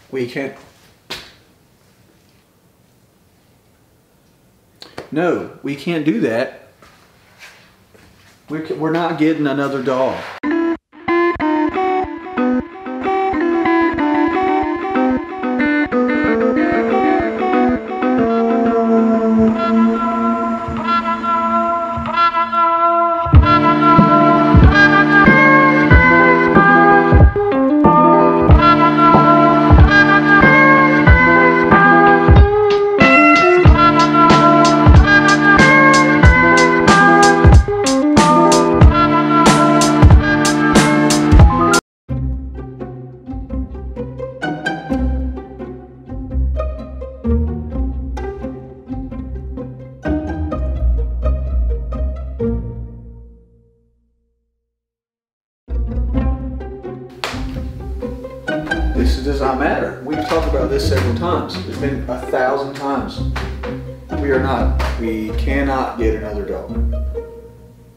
We can't. No, we can't do that. We're not getting another dog. This does not matter. We've talked about this several times. It's been 1,000 times. We cannot get another dog.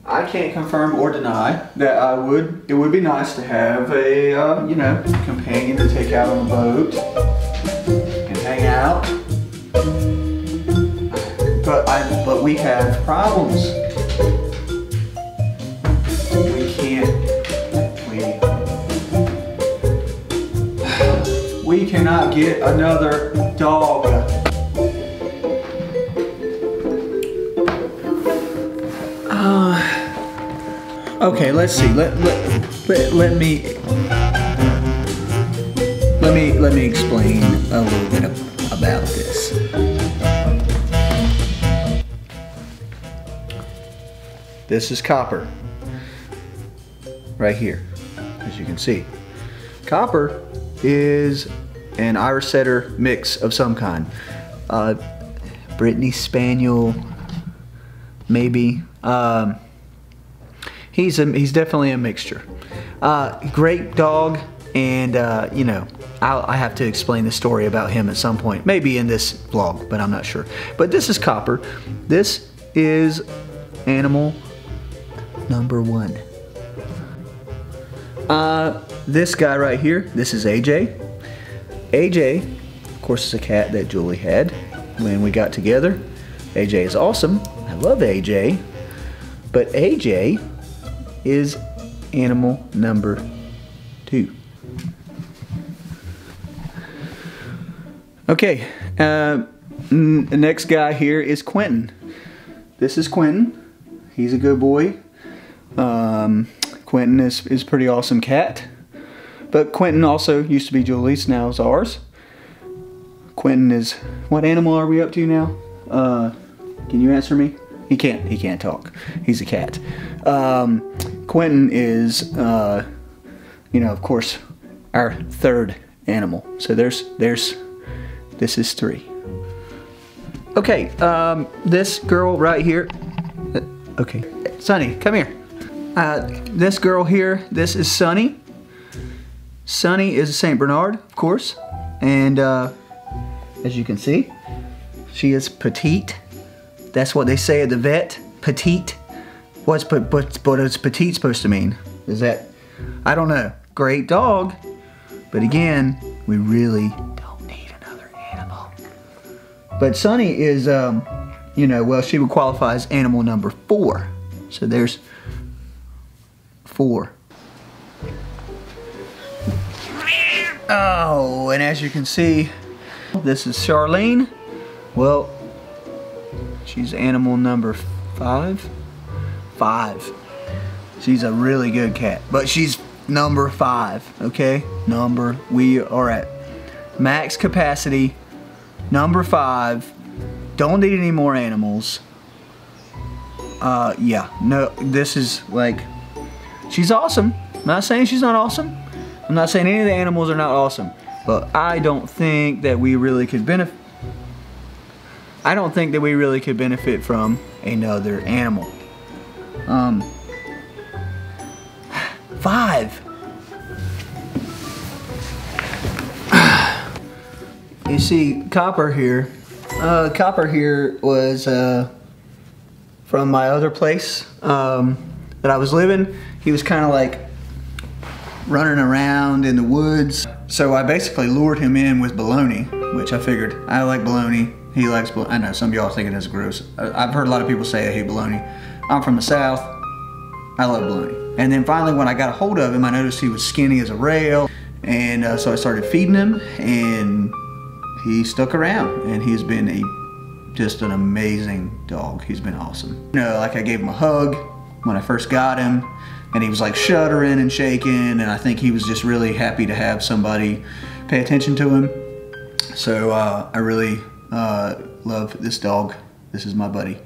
I can't confirm or deny that it would be nice to have a, you know, companion to take out on the boat and hang out. But we have problems. We cannot get another dog. Okay, let's see. Let me explain a little bit about this. This is Copper, right here, as you can see. Copper is an Irish Setter mix of some kind. Brittany Spaniel, maybe. He's definitely a mixture. Great dog, and you know, I have to explain the story about him at some point, maybe in this vlog, but I'm not sure. But this is Copper. This is animal number 1. This guy right here, this is AJ. AJ, of course, is a cat that Julie had when we got together. AJ is awesome. I love AJ. But AJ is animal number 2. Okay, the next guy here is Quentin. This is Quentin. He's a good boy. Quentin is a pretty awesome cat. But Quentin also used to be Julie's, now is ours. Quentin is, what animal are we up to now? Can you answer me? He can't talk. He's a cat. Quentin is, you know, of course, our 3rd animal. So this is 3. Okay, this girl right here, okay, Sunny, come here. This girl here, this is Sunny. Sunny is a Saint Bernard, of course, and as you can see, she is petite. That's what they say at the vet, petite. What is petite supposed to mean? Is that, I don't know. Great dog, but again, we really don't need another animal. But Sunny is, you know, well, she would qualify as animal number 4. So there's 4. Oh, and as you can see, this is Charlene. Well, she's animal number 5. 5. She's a really good cat, but she's number 5, okay? We are at max capacity, number 5. Don't need any more animals. Yeah, no, this is like, she's awesome. I'm not saying she's not awesome. I'm not saying any of the animals are not awesome, but I don't think that we really could benefit. I don't think that we really could benefit from another animal. 5. You see, Copper here was from my other place that I was living. He was kind of like running around in the woods. So I basically lured him in with bologna, which I figured I like bologna. He likes bologna. I know some of y'all think it is gross. I've heard a lot of people say I hate bologna. I'm from the South. I love bologna. And then finally, when I got a hold of him, I noticed he was skinny as a rail. And so I started feeding him, and he stuck around. And he's been just an amazing dog. He's been awesome. You know, like I gave him a hug when I first got him, and he was like shuddering and shaking, and I think he was just really happy to have somebody pay attention to him. So I really love this dog. This is my buddy.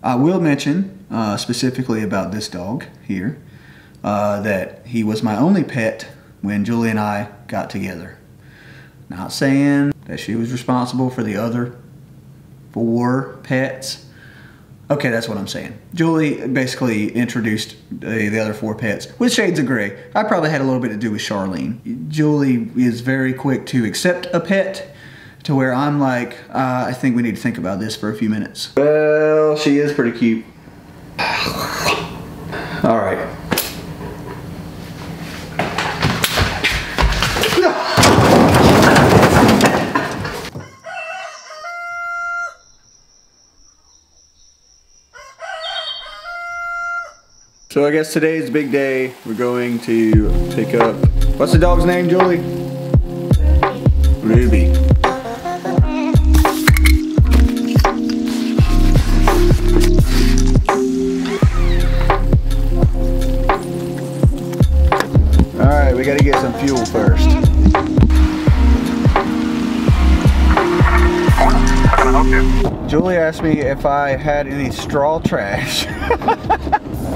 I will mention specifically about this dog here that he was my only pet when Julie and I got together. Not saying that she was responsible for the other 4 pets. Okay, that's what I'm saying. Julie basically introduced the other 4 pets with shades of gray. I probably had a little bit to do with Charlene. Julie is very quick to accept a pet, to where I'm like, I think we need to think about this for a few minutes. Well, she is pretty cute. All right. So I guess today's big day. We're going to pick up, what's the dog's name, Julie? Ruby. All right, we gotta get some fuel first. How can I help you? Julie asked me if I had any straw trash.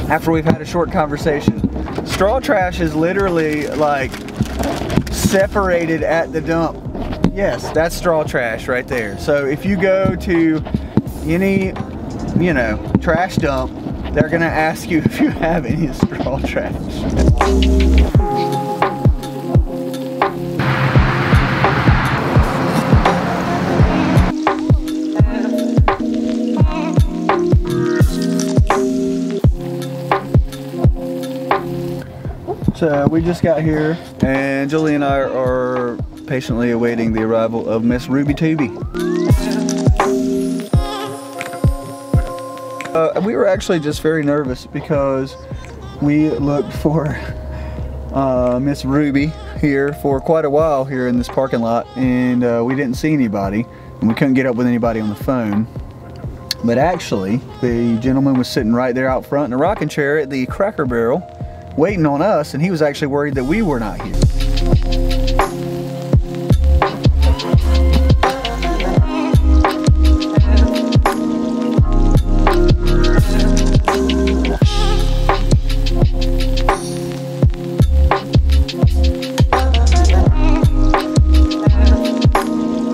After we've had a short conversation. Straw trash is literally like separated at the dump. Yes, that's straw trash right there. So if you go to any, you know, trash dump, they're gonna ask you if you have any straw trash. So we just got here, and Julie and I are patiently awaiting the arrival of Miss Ruby Tooby. We were actually just very nervous because we looked for Miss Ruby here for quite a while here in this parking lot, and we didn't see anybody, and we couldn't get up with anybody on the phone. But actually, the gentleman was sitting right there out front in a rocking chair at the Cracker Barrel, waiting on us, and he was actually worried that we were not here.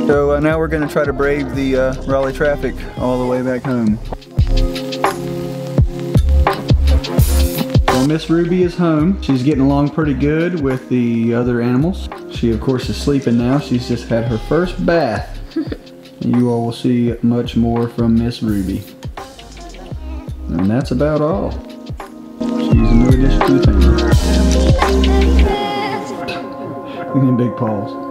So now we're going to try to brave the Raleigh traffic all the way back home. Well, Miss Ruby is home. She's getting along pretty good with the other animals. She, of course, is sleeping now. She's just had her first bath. You all will see much more from Miss Ruby. And that's about all. She's a new addition to the family. Look at them big paws.